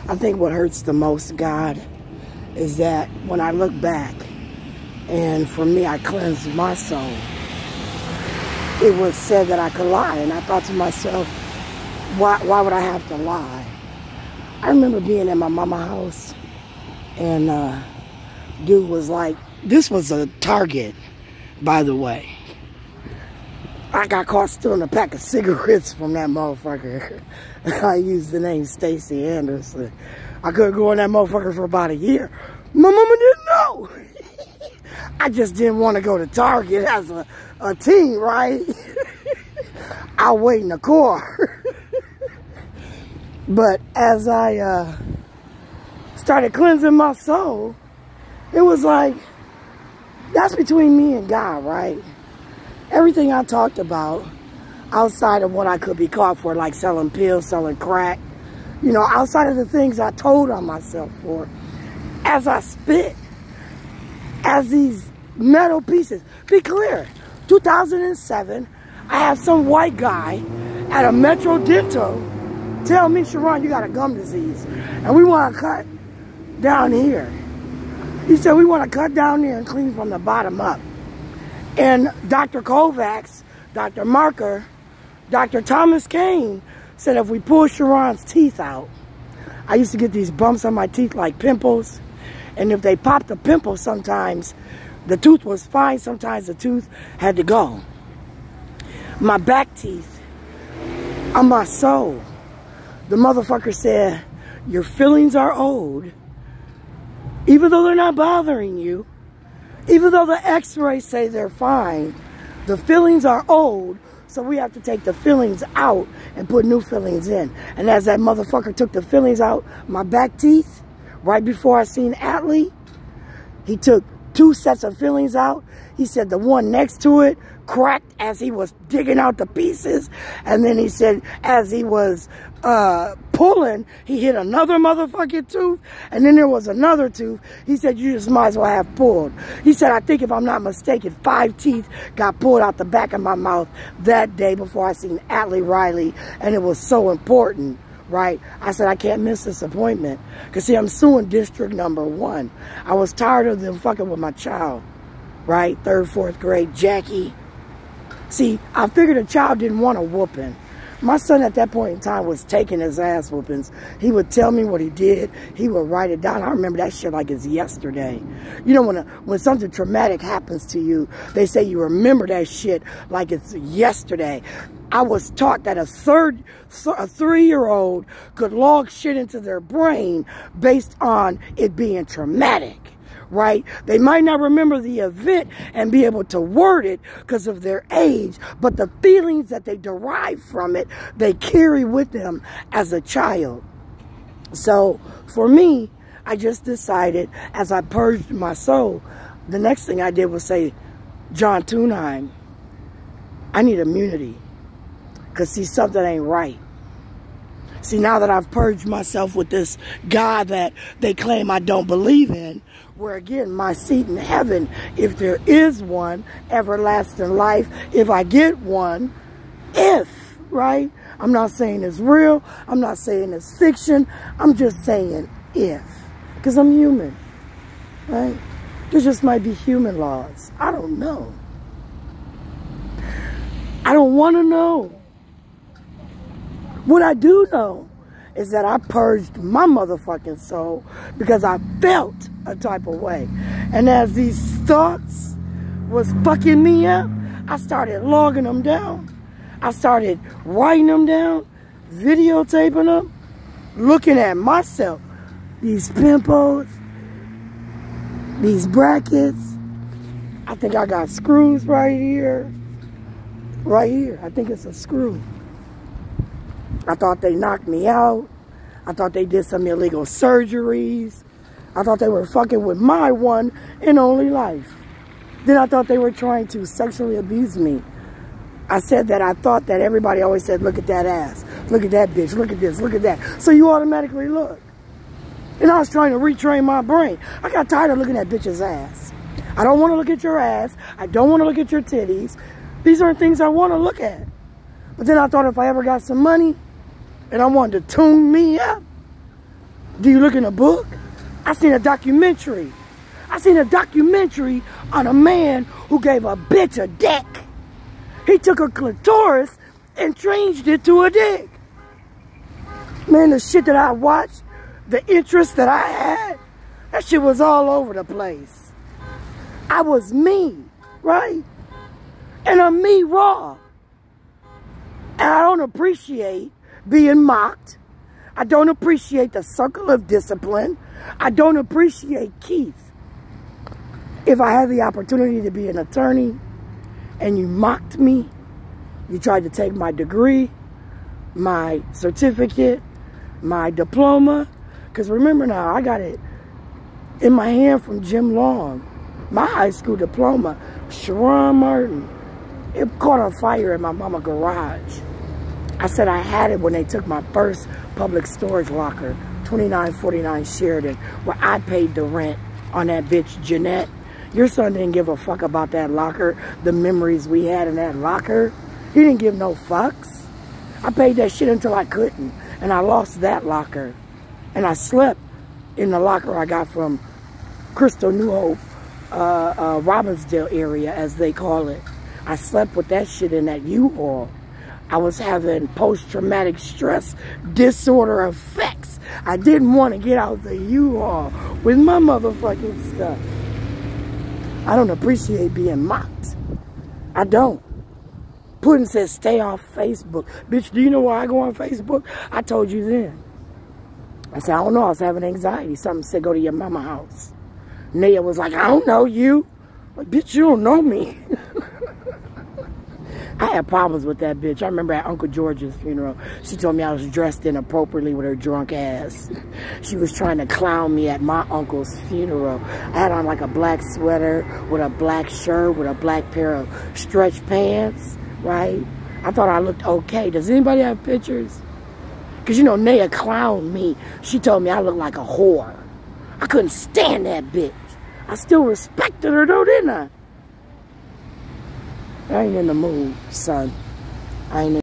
I think what hurts the most, God, is that when I look back, and for me, I cleansed my soul, it was said that I could lie. And I thought to myself, why would I have to lie? I remember being at my mama's house, and dude was like, this was a Target, by the way. I got caught stealing a pack of cigarettes from that motherfucker. I used the name Stacy Anderson. I couldn't go in that motherfucker for about a year. My mama didn't know. I just didn't want to go to Target as a teen, right? I'll wait in the car. But as I started cleansing my soul, it was like, that's between me and God, right? Everything I talked about, outside of what I could be caught for, like selling pills, selling crack, you know, outside of the things I told on myself for, as I spit, as these metal pieces. Be clear, 2007, I had some white guy at a Metro Dental tell me, Sharon, you got a gum disease, and we want to cut down here. He said, we want to cut down there and clean from the bottom up. And Dr. Kovacs, Dr. Marker, Dr. Thomas Kane said if we pull Sharon's teeth out, I used to get these bumps on my teeth like pimples. And if they popped the pimple, sometimes the tooth was fine, sometimes the tooth had to go. My back teeth, on my soul, the motherfucker said, your feelings are old, even though they're not bothering you. Even though the x-rays say they're fine, the fillings are old, so we have to take the fillings out and put new fillings in. And as that motherfucker took the fillings out, my back teeth, right before I seen Atlee, he took 2 sets of fillings out. He said the one next to it cracked as he was digging out the pieces. And then he said as he was pulling, he hit another motherfucking tooth. And then there was another tooth. He said, you just might as well have pulled. He said, I think if I'm not mistaken, 5 teeth got pulled out the back of my mouth that day before I seen Atlee Riley. And it was so important, right? I said, I can't miss this appointment. Because see, I'm suing district number 1. I was tired of them fucking with my child, right? 3rd, 4th grade, Jackie. See, I figured a child didn't want a whooping. My son at that point in time was taking his ass whoopings. He would tell me what he did. He would write it down. I remember that shit like it's yesterday. You know, when something traumatic happens to you, they say you remember that shit like it's yesterday. I was taught that a 3-year-old could log shit into their brain based on it being traumatic. Right? They might not remember the event and be able to word it because of their age, but the feelings that they derive from it, they carry with them as a child. So for me, I just decided as I purged my soul, the next thing I did was say, John Tunheim, I need immunity because see, something ain't right. See, now that I've purged myself with this God that they claim I don't believe in, where again, my seat in heaven, if there is one, everlasting life, if I get one, right? I'm not saying it's real. I'm not saying it's fiction. I'm just saying if, because I'm human, right? There just might be human laws. I don't know. I don't want to know. What I do know is that I purged my motherfucking soul because I felt a type of way. And as these thoughts was fucking me up, I started logging them down. I started writing them down, videotaping them, looking at myself. These pimples, these brackets. I think I got screws right here. Right here. I think it's a screw. I thought they knocked me out. I thought they did some illegal surgeries. I thought they were fucking with my one and only life. Then I thought they were trying to sexually abuse me. I said that I thought that everybody always said, look at that ass. Look at that bitch. Look at this. Look at that. So you automatically look. And I was trying to retrain my brain. I got tired of looking at bitches' ass. I don't want to look at your ass. I don't want to look at your titties. These aren't things I want to look at. But then I thought if I ever got some money, and I wanted to tune me up, Do you look in a book? I seen a documentary. I seen a documentary on a man who gave a bitch a dick. He took a clitoris and changed it to a dick. Man, the shit that I watched, the interest that I had, that shit was all over the place. I was me, right? And I'm me raw. And I don't appreciate being mocked. I don't appreciate the circle of discipline. I don't appreciate Keith. If I had the opportunity to be an attorney and you mocked me, you tried to take my degree, my certificate, my diploma, because remember now, I got it in my hand from Jim Long, my high school diploma, Sharon Martin. It caught on fire in my mama's garage. I said I had it when they took my first public storage locker, 2949 Sheridan, where I paid the rent on that bitch, Jeanette. Your son didn't give a fuck about that locker, the memories we had in that locker. He didn't give no fucks. I paid that shit until I couldn't, and I lost that locker. And I slept in the locker I got from Crystal New Hope, Robbinsdale area, as they call it. I slept with that shit in that U-Haul. I was having post-traumatic stress disorder effects. I didn't want to get out the U-Haul with my motherfucking stuff. I don't appreciate being mocked. I don't. Puddin says stay off Facebook. Bitch, do you know why I go on Facebook? I told you then. I said, I don't know, I was having anxiety. Something said go to your mama house. Nia was like, I don't know you. Like, bitch, you don't know me. I had problems with that bitch. I remember at Uncle George's funeral, she told me I was dressed inappropriately with her drunk ass. She was trying to clown me at my uncle's funeral. I had on like a black sweater with a black shirt with a black pair of stretch pants, right? I thought I looked okay. Does anybody have pictures? Because, you know, Naya clowned me. She told me I looked like a whore. I couldn't stand that bitch. I still respected her though, didn't I? I ain't in the mood, son. I ain't in